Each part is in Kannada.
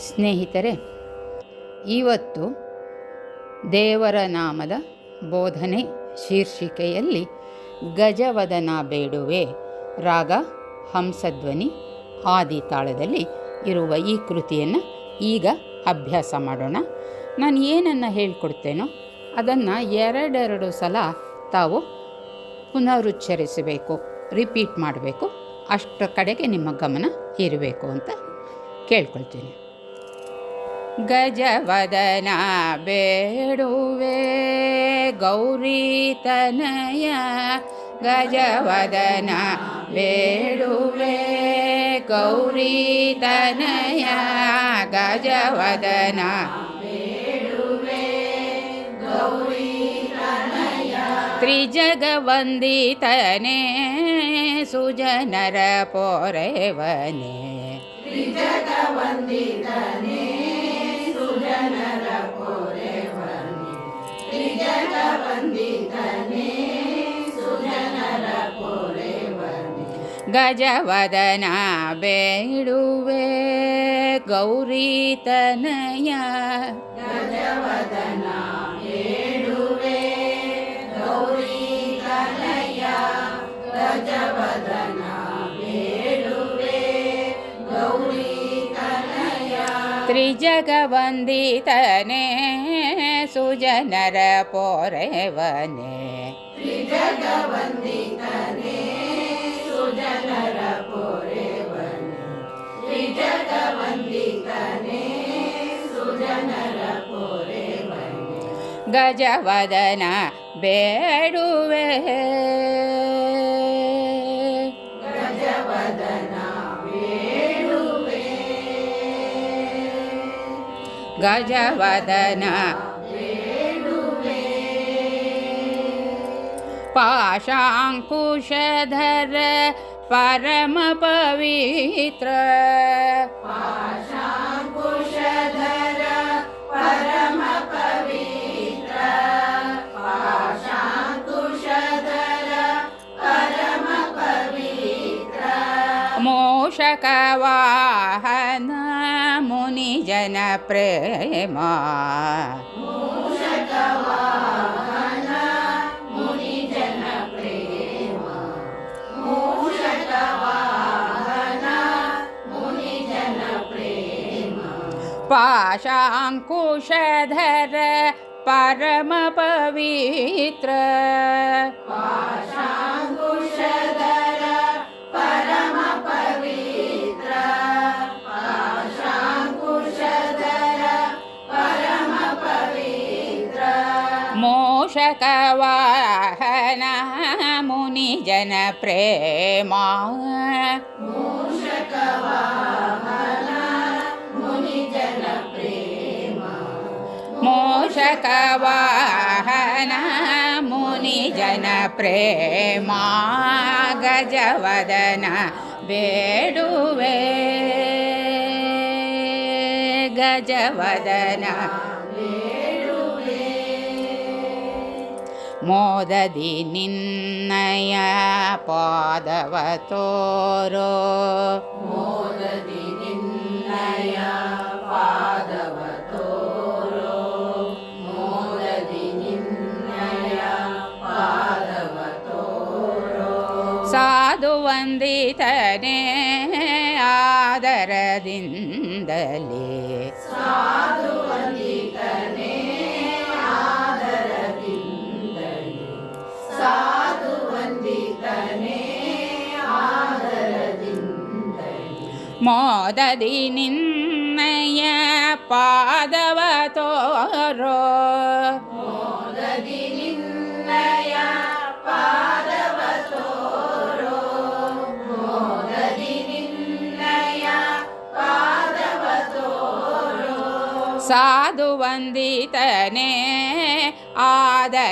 ಸ್ನೇಹಿತರೆ, ಇವತ್ತು ದೇವರ ನಾಮದ ಬೋಧನೆ ಶೀರ್ಷಿಕೆಯಲ್ಲಿ ಗಜವದನ ಬೇಡುವೆ ರಾಗ ಹಂಸಧ್ವನಿ ಆದಿತಾಳದಲ್ಲಿ ಇರುವ ಈ ಕೃತಿಯನ್ನು ಈಗ ಅಭ್ಯಾಸ ಮಾಡೋಣ. ನಾನು ಏನನ್ನು ಹೇಳ್ಕೊಡ್ತೇನೋ ಅದನ್ನು ಎರಡೆರಡು ಸಲ ತಾವು ಪುನರುಚ್ಚರಿಸಬೇಕು, ರಿಪೀಟ್ ಮಾಡಬೇಕು. ಅಷ್ಟರ ಕಡೆಗೆ ನಿಮ್ಮ ಗಮನ ಇರಬೇಕು ಅಂತ ಕೇಳ್ಕೊಳ್ತೀನಿ. ಗಜವದನ ಬೇಡುವೆ ಗೌರಿ ತನಯ, ಗಜವದನ ಬೇಡುವೆ ಗೌರಿ ತನಯ, ಗಜವದನ ಬೇಡುವೆ ಗೌರಿ ತನಯ, ತ್ರಿಜಗವಂದಿತನೇ ಸುಜನರ ಪೊರೆವನೇ, ತ್ರಿಜಗವಂದಿತನೇ ಸುಜನರ ಪೊರೆವನೇ, ತ್ರಿಜಗವಂದಿತನೇ ಸುಜನರ ಪೊರೆವನೇ, ಗಜವದನ ಬೇಡುವೆ ಗೌರಿ ತನಯ, ಗಜವದನ ಬೇಡುವೆ ಗೌರಿ ತನಯ, ಗಜವದನ ಬೇಡುವೆ ಗೌರಿ ತನಯ, ತ್ರಿಜಗವಂದಿತನೇ ಸುಜನರ ಪೊರೆವನೇ, ತ್ರಿಜಗವಂದಿತನೇ ಸುಜನರ ಪೊರೆವನೇ, ತ್ರಿಜಗವಂದಿತನೇ ಸುಜನರ ಪೊರೆವನೇ, ಗಜವದನ ಬೇಡುವೆ ಗಜವದನ ಬೇಡುವೆ, ಗಜವದನ ಬೇಡುವೆ, ಪಾಶಾಂಕುಶಧರ ಪರಮ ಪವಿತ್ರ, ಪಾಶಾಂಕುಶಧರ ಪರಮ ಪವಿತ್ರ, ಪಾಶಾಂಕುಶಧರ ಪರಮ ಪವಿತ್ರ, ಮೋಷಕ ವಾಹನ ಮುನಿ ಜನ ಪ್ರೇಮ, ಮೋಷಕ ವಾಹನ ಮುನಿ ಜನ ಪ್ರೇಮ, ಮೋಷಕ ವಾಹನ ಮುನಿ ಜನ ಪ್ರೇಮ, ಪಾಶಾಂಕುಶಧರ ಪರಮ ಪವಿತ್ರ, ಪಾಶಾಂಕುಶಧರ ಪರಮ ಪವಿತ್ರ, ಪಾಶಾಂಕುಶಧರ ಪರಮ ಪವಿತ್ರ, ಮೋಷಕ ವಾಹನ ಮುನಿ ಜನ ಪ್ರೇಮ, ಮೋಷಕ ವಾಹನ ಮುನಿ ಜನ ಪ್ರೇಮ, ಮೋಷಕ ವಾಹನ ಮುನಿ ಜನ ಪ್ರೇಮ, ಗಜವದನ ಬೇಡುವೆ ಗಜವದನ ಬೇಡುವೆ, ಮೋದದಿ ನಿನ್ನಯ ಪಾದವ ತೋರೋ, ಮೋದದಿ ನಿನ್ನಯ ಪಾದವ ತೋರೋ, ಮೋದದಿ ನಿನ್ನಯ ಪಾದವ ತೋರೋ, ಸಾಧು ವಂದಿತನೇ ಆದರದಿಂದಲೇ, ಸಾಧು ವಂದಿತನೇ ಆದರದಿಂದಲೇ, ಸಾಧು ವಂದಿತನೇ ಆದರದಿಂದಲೇ, ಮೋದದಿ ನಿನ್ನಯ ಪಾದವ ತೋರೋ, ಮೋದದಿ ನಿನ್ನಯ ಪಾದವ ತೋರೋ, ಮೋದದಿ ನಿನ್ನಯ ಪಾದವ ತೋರೋ, ಸಾಧು ವಂದಿತನೇ ಆದರದಿಂದಲೇ,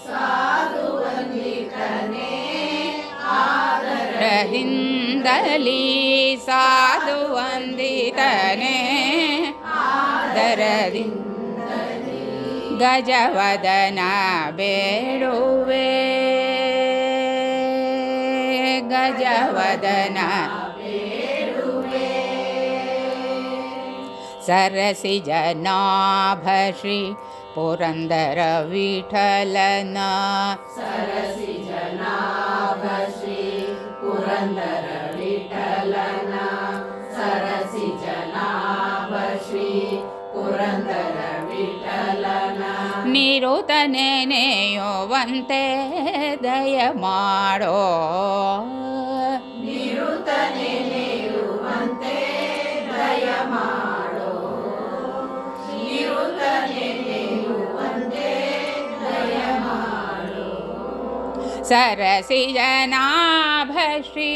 ಸಾಧು ವಂದಿತನೇ ಆದರದಿಂದಲೇ, ಸಾಧು ವಂದಿತನೇ ಆದರದಿಂದಲೇ, ಗಜವದನ ಬೇಡುವೆ ಗಜವದನ ಬೇಡುವೆ सरसिजनाभ श्री पुरंदर विठलन सरसिजनाभ श्री पुरंदर विठलन सरसिजनाभ श्री पुरंदर विठलन निरुतने नेयुವಂತೆ ದಯ ಮಾಡೋ ನಿರುತನೆ ನೆಯುವಂತೆ ದಯ ಮಾಡೋ ನಿರುತನೆ ನೆಯುವಂತೆ ದಯ ಮಾಡೋ सरसिजनाभ श्री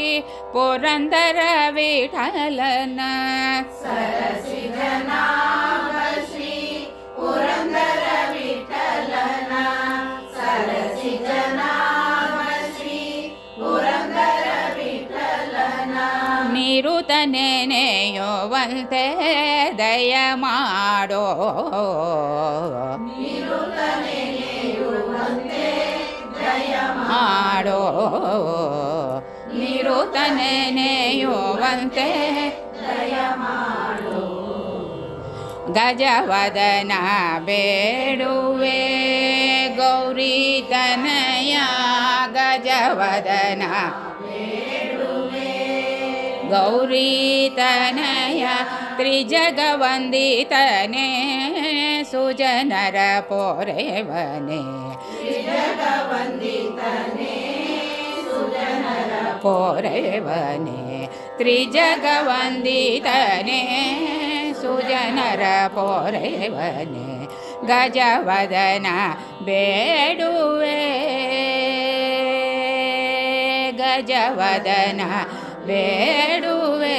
पुरंदर विठलन सरसिजनाभ श्री पुरंदर विठलन सरसिजनाभ श्री पुरंदर विठलन निरुतने नेयुವಂತೆ ದಯ ಮಾಡೋ ನಿರುತನೆ ನೆಯುವಂತೆ ದಯ ಮಾಡೋ ನಿರುತನೆ ನೆಯುವಂತೆ ದಯ ಮಾಡೋ ಗಜವದನ ಬೇಡುವೆ ಗೌರಿ ತನಯ ಗಜವದನ ಗೌರಿ ತನಯ ತ್ರಿಜಗವಂದಿತನೇ ಸುಜನರ ಪೊರೆವನೆ ಜಗವಂದಿತನೇ ಸುಜನರ ಪೊರೆವನೆ ತ್ರಿಜಗವಂದಿತನೇ ಸುಜನರ ಪೊರೆವನೆ ಗಜವದನ ಬೇಡುವೆ ಗಜವದನ ಬೇಡುವೆ